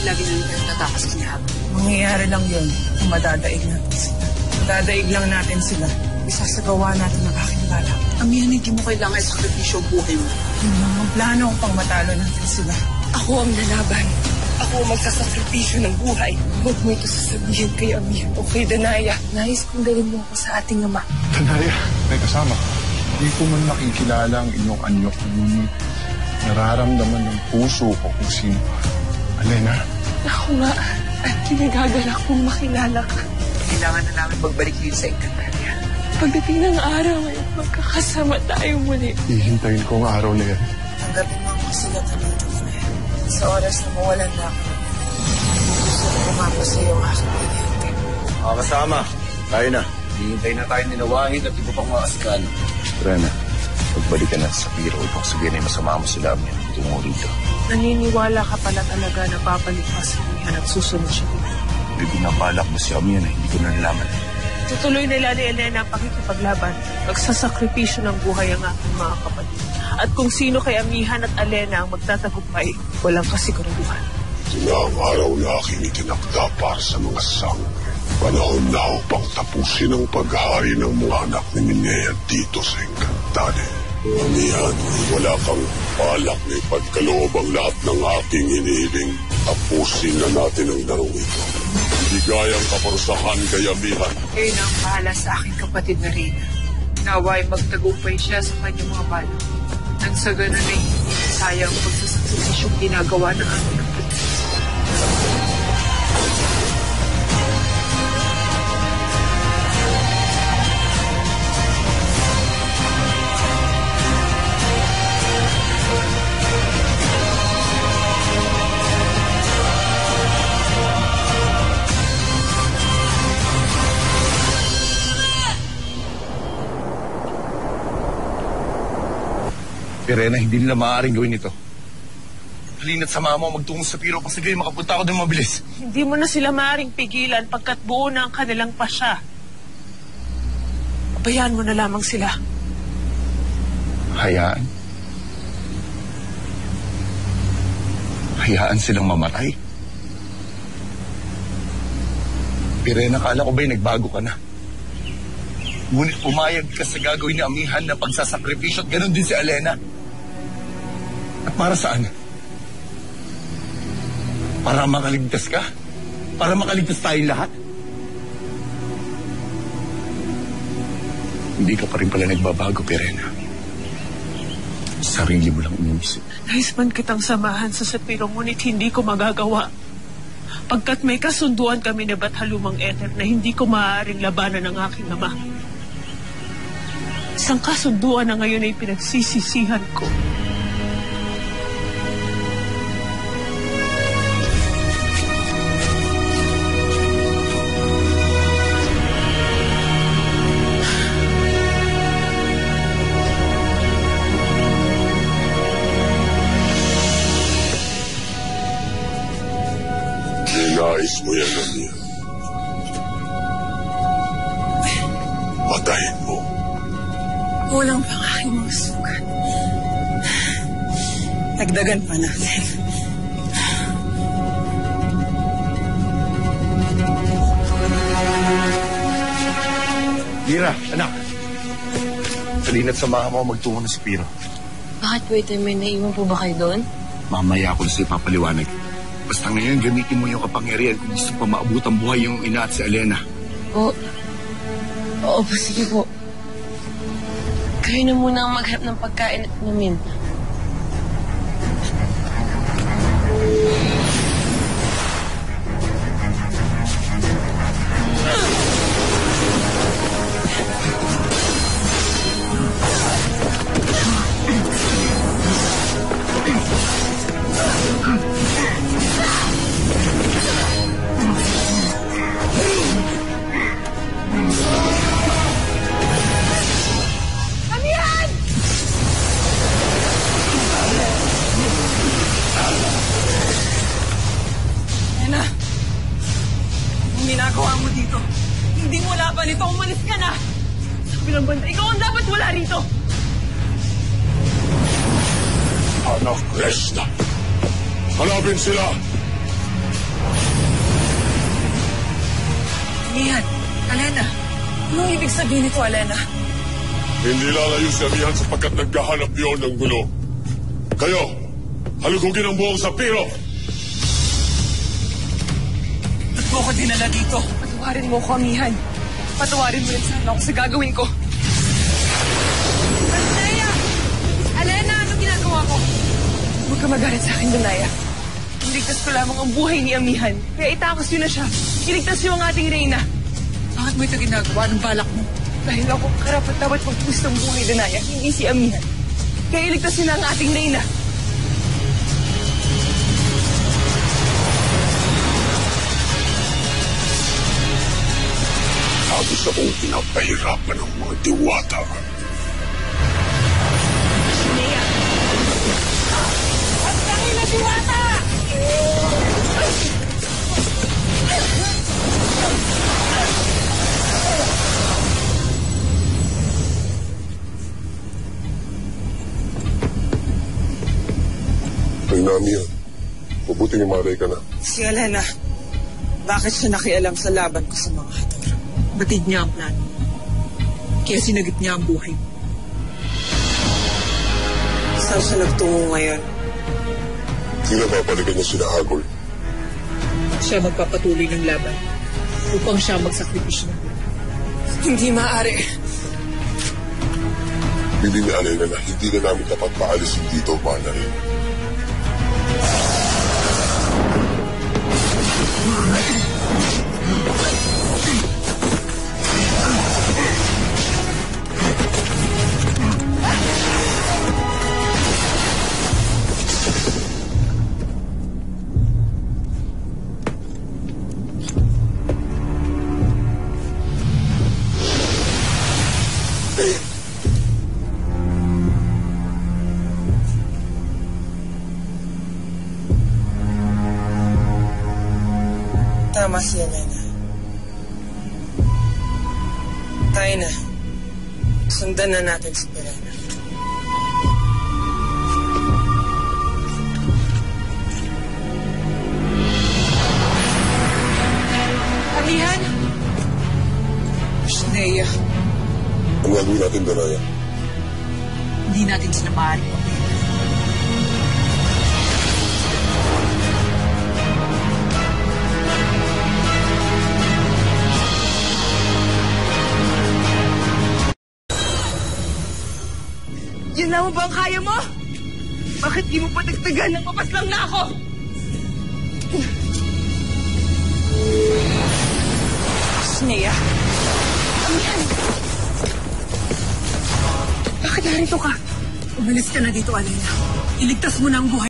lagi nang nagtatakas niya. Mangyayari lang yun kung madadaig natin sila. Dadaig lang natin sila. Isasagawa natin ang aking balak. Amihan, hindi mo kailangan sakripisyo ang buhay mo. Yung mga plano kung pang matalo natin sila. Ako ang lalaban. Ako ang magsasakripisyo ng buhay. Huwag mo ito sasabihin kay Amihan o kay Danaya. Nais kong dalhin mo ako sa ating ama. Danaya, may kasama. Hindi ko man nakikilala ang inyong anyo. Ngunit nararamdaman ng puso ko kung sino ka. Alena? Ako nga. At kinagagalak kong makilala ka. Kailangan na namin magbalik din sa Encantadia. Pagdating ng araw ay magkakasama tayo muli. Hihintayin ko ang araw na yan. Tanggapin mo ang kasulatan ng Dufne. Sa oras na mawalan na ako. Gusto ko kumapa sa iyo ang aking pinihintay. Mga kasama, tayo na. Hihintay na tayo ninawahin at iba pang mga askal. Rena, pagbalik ka na sa Piro, ibang sabihin ay masama mo sila amin tungo rito. Naniniwala ka pala talaga na papalik pa sa Amihan at susunod siya dito. May binabalak mo si Amihan na hindi ko na nalaman. Tutuloy nila ni Elena ang pakikipaglaban. Magsasakripisyo ng buhay ang aking mga kapatid. At kung sino kay Amihan at Elena ang magtatagumpay, walang kasiguraduhan. Ito na ang araw na aking itinakda para sa mga sangre. Panahon na upang tapusin ang paghahari ng mga anak ni Minea dito sa Encantadia. Amihan, wala kang balak na ipagkaloob ang lahat ng aking hinihiling. Tapusin na natin ang larong ito. Hindi gayang kaparusahan kay Amihan. Kayo na ang bahala sa aking kapatid na Reyna. Naway magtagumpay siya sa kanyang mga balak. Nang sa ganun ay hindi sayang pagsasakripisyong ginagawa ng aking kapatid. Irena, hindi nila maaaring gawin ito. Halina't sama mo magtungo sa Piro pang sagay makapunta ako din mabilis. Hindi mo na sila maaaring pigilan pagkat buo na ang kanilang pasya. Bayaan mo na lamang sila. Hayaan? Hayaan silang mamatay? Irena, kala ko ba'y nagbago ka na? Ngunit pumayag ka sa gagawin ni Amihan na pagsasakripisyo at ganun din si Elena. At para saan? Para makaligtas ka? Para makaligtas tayong lahat? Hindi ka pa rin pala nagbabago, Pirena. Sarili mo lang iniisip. Nais man kitang samahan sa Sepiro, ngunit hindi ko magagawa. Pagkat may kasunduan kami ni Bathalumang Ether na hindi ko maaaring labanan ng aking ama. Isang kasunduan na ngayon ay pinagsisisihan ko. Nais mo yan, Amihan. Patayin mo. Kulang pa ang aking mga sugat. Dagdagan pa natin. Mira, anak. Halina't samahan mo magtungo na si Piro. Bakit po ito? May naiwan po ba kayo doon? Mamaya ako na sa'yo papaliwanag. Basta ngayon, gamitin mo yung kapangyarihan kung gusto pa maabot ang buhay yung ina at si Elena. Oo po, sige po. Kayo na muna ang maghanap ng pagkain at namin. ginagawa mo dito? Hindi mo laban ito. Umalis ka na! Sabi ng banda, ikaw ang dapat wala rito! Anak Krishna, hanapin sila! Amihan, Alena. Anong ibig sabihin nito, Alena? Hindi lalayo si Amihan sapagkat naghahanap yun ng gulo. Kayo, halugugin ang buong sapiro! Ba't mo ko dinala dito? Patawarin mo ko, Amihan. Patawarin mo rin sana ako sa gagawin ko. Danaya! Alena, ano ginagawa ko? Huwag ka magalit sa akin, Danaya. Iligtas ko lamang ang buhay ni Amihan. Kaya itakas yun na siya. Iligtas niyo ang ating reyna. Bakit mo ito ginagawa? Anong balak mo? Dahil ako karapat dapat magpusto ng buhay, Danaya. Hindi si Amihan. Kaya iligtas niyo na ang ating reyna. Sabi sa kong pinapahirapan ng mga diwata. Danaya! Ang tangin na diwata! Ay nami yan. Mabuti ni Maray ka na. Si Alena, bakit siya nakialam sa laban ko sa mga hator? Batid niya ang plano. Kaya sinagip niya ang buhay mo. Saan siya nagtungo ngayon? Sila babalikan niya sila Hagol. Siya magpapatuloy ng laban upang siya magsakripisyo ng buhay. Hindi maaari. Bili ni Alena na hindi na namin dapat paalisin dito, Manarin. Tama si Alena. Tayo na. Sundan na natin si Perena. Amihan! Sineya, Ang gagawin natin, Danaya? hindi natin sila maaaring pagpili. Yan na mo ba ang kaya mo? Bakit di mo patagtagan nang mapaslang na ako? Sineya. Amihan! Bakit narito ka? Umalis ka na dito, Alena. Iligtas mo na ang buhay.